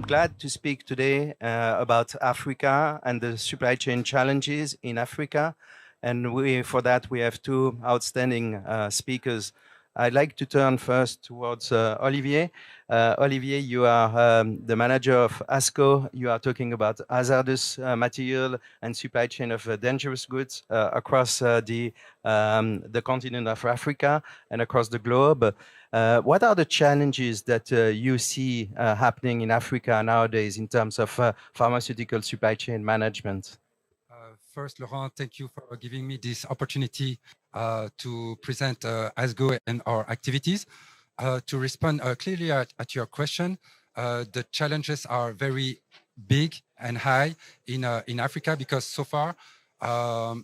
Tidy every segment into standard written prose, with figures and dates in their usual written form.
glad to speak today about Africa and the supply chain challenges in Africa. And for that, we have two outstanding speakers. I'd like to turn first towards Olivier. Olivier, you are the manager of Hazgo. You are talking about hazardous material and supply chain of dangerous goods across the continent of Africa and across the globe. What are the challenges that you see happening in Africa nowadays in terms of pharmaceutical supply chain management? First, Laurent, thank you for giving me this opportunity to present Hazgo and our activities. To respond clearly at your question, the challenges are very big and high in Africa because so far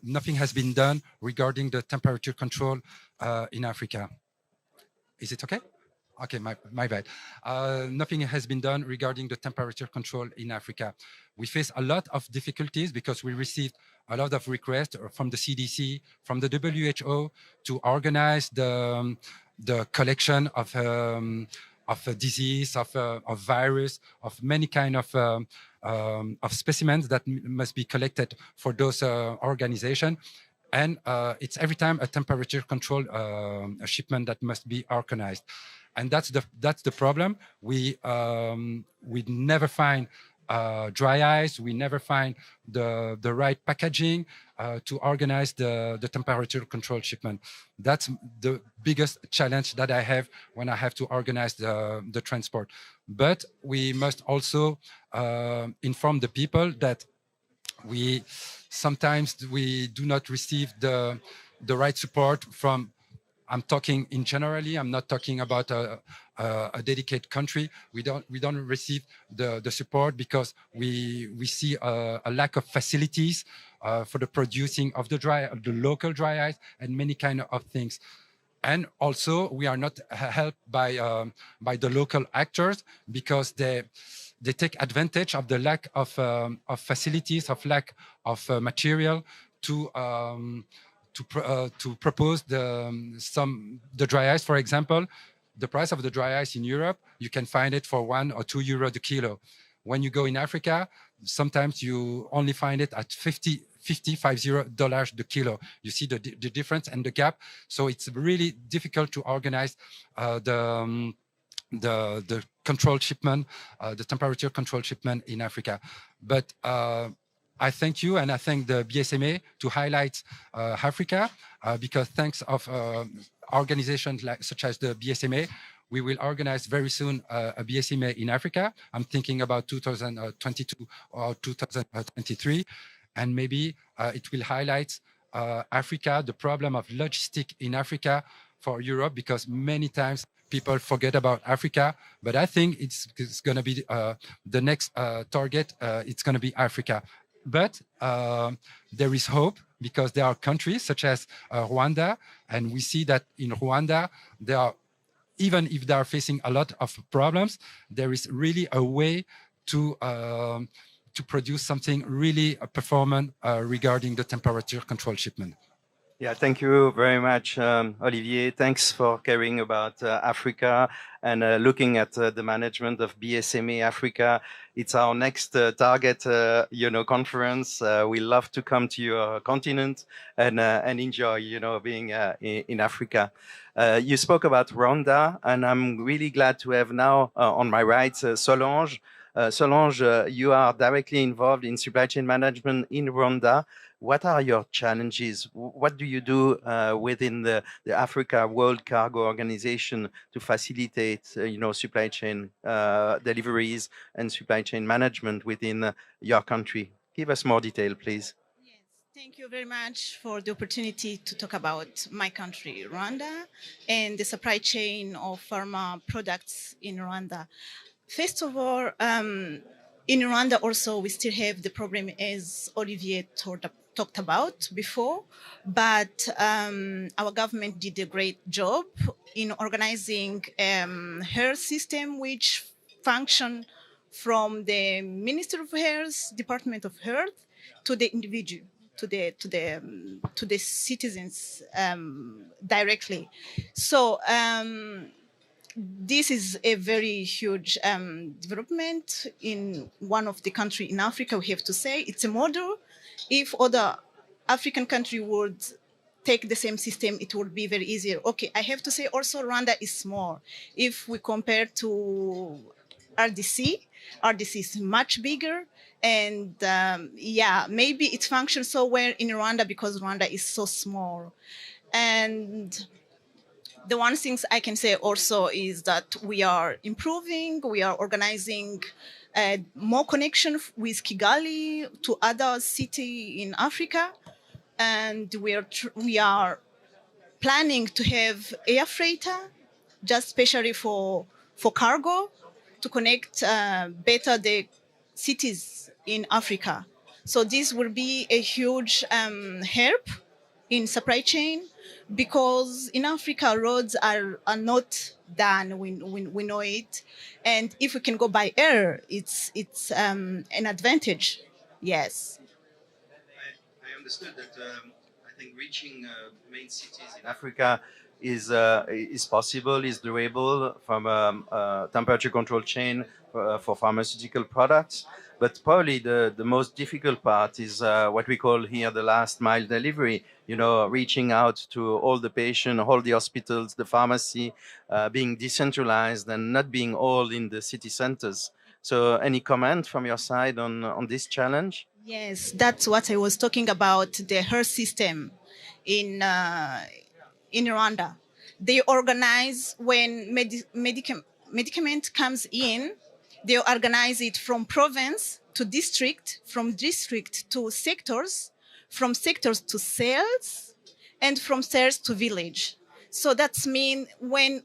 nothing has been done regarding the temperature control in Africa. Is it okay? Okay, my bad. Nothing has been done regarding the temperature control in Africa. We face a lot of difficulties because we received a lot of requests from the CDC, from the WHO to organize the collection of a disease, of virus, of many kind of specimens that must be collected for those organizations. And it's every time a temperature control shipment that must be organized. And that's the problem. We never find dry ice. We never find the right packaging to organize the temperature control shipment. That's the biggest challenge that I have when I have to organize the transport. But we must also inform the people that sometimes we do not receive the right support from. I'm talking in generally. I'm not talking about a dedicated country. We don't receive the support because we see a lack of facilities for the producing of the local dry ice and many kind of things. And also we are not helped by the local actors because they take advantage of the lack of facilities, of lack of material to propose the dry ice. For example, the price of the dry ice in Europe, you can find it for €1 or €2 the kilo. When you go in Africa, sometimes you only find it at $50 the kilo. You see the difference and the gap. So it's really difficult to organize the control shipment, the temperature control shipment in Africa. But I thank you and I thank the BSMA to highlight Africa because thanks of organizations such as the BSMA, we will organize very soon a BSMA in Africa. I'm thinking about 2022 or 2023. And maybe it will highlight Africa, the problem of logistics in Africa for Europe, because many times people forget about Africa. But I think it's going to be the next target. It's going to be Africa. But there is hope because there are countries such as Rwanda, and we see that in Rwanda, they are, even if they are facing a lot of problems, there is really a way to produce something really performant regarding the temperature control shipment. Yeah, thank you very much, Olivier. Thanks for caring about Africa and looking at the management of BSMA Africa. It's our next target, conference. We love to come to your continent and enjoy, being in Africa. You spoke about Rwanda, and I'm really glad to have now on my right Solange. Solange, you are directly involved in supply chain management in Rwanda. What are your challenges? What do you do within the Africa World Cargo Organization to facilitate, supply chain deliveries and supply chain management within your country? Give us more detail, please. Yes, thank you very much for the opportunity to talk about my country, Rwanda, and the supply chain of pharma products in Rwanda. First of all, in Rwanda also, we still have the problem as Olivier talked about before, but our government did a great job in organizing health system which function from the Ministry of Health, Department of Health, to the individual, to the citizens directly. So this is a very huge development in one of the country in Africa. We have to say it's a model. If other African country would take the same system, it would be very easier. Okay, I have to say also Rwanda is small. If we compare to RDC is much bigger. And yeah, maybe it functions so well in Rwanda because Rwanda is so small. And the one things I can say also is that we are improving, we are organizing more connection with Kigali to other city in Africa. And we are planning to have air freighter, just especially for cargo, to connect better the cities in Africa. So this will be a huge help in supply chain, because in Africa roads are not done. We know it, and if we can go by air, it's an advantage. Yes. I understood that I think reaching main cities in Africa is possible, is doable from a temperature control chain for pharmaceutical products. But probably the most difficult part is what we call here the last mile delivery, you know, reaching out to all the patient, all the hospitals, the pharmacy, being decentralized and not being all in the city centers. So any comment from your side on this challenge? Yes, that's what I was talking about, the health system in Rwanda. They organize when medicament comes in, they organize it from province to district, from district to sectors, from sectors to sales, and from sales to village. So that's mean when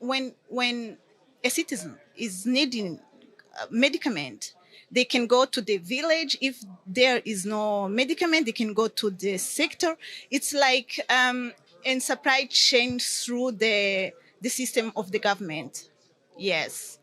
a citizen is needing medicament, they can go to the village. If there is no medicament, they can go to the sector. It's like in supply chain through the system of the government. Yes.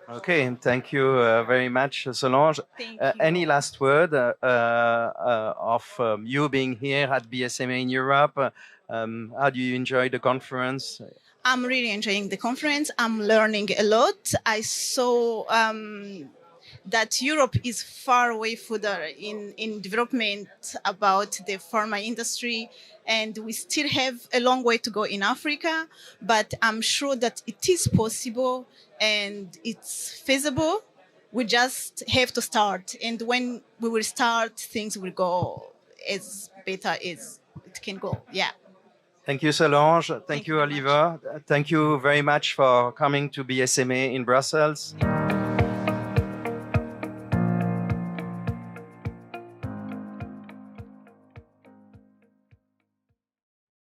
Okay, thank you very much, Solange. Thank Any you. last word of you being here at BSMA in Europe? How do you enjoy the conference? I'm really enjoying the conference. I'm learning a lot. I saw that Europe is far way further in development about the pharma industry, and we still have a long way to go in Africa, but I'm sure that it is possible and it's feasible. We just have to start, and when we will start, things will go as better as it can go. Yeah. Thank you, Solange. Thank Thank you, you very much. Oliver. Thank you very much for coming to BSMA in Brussels.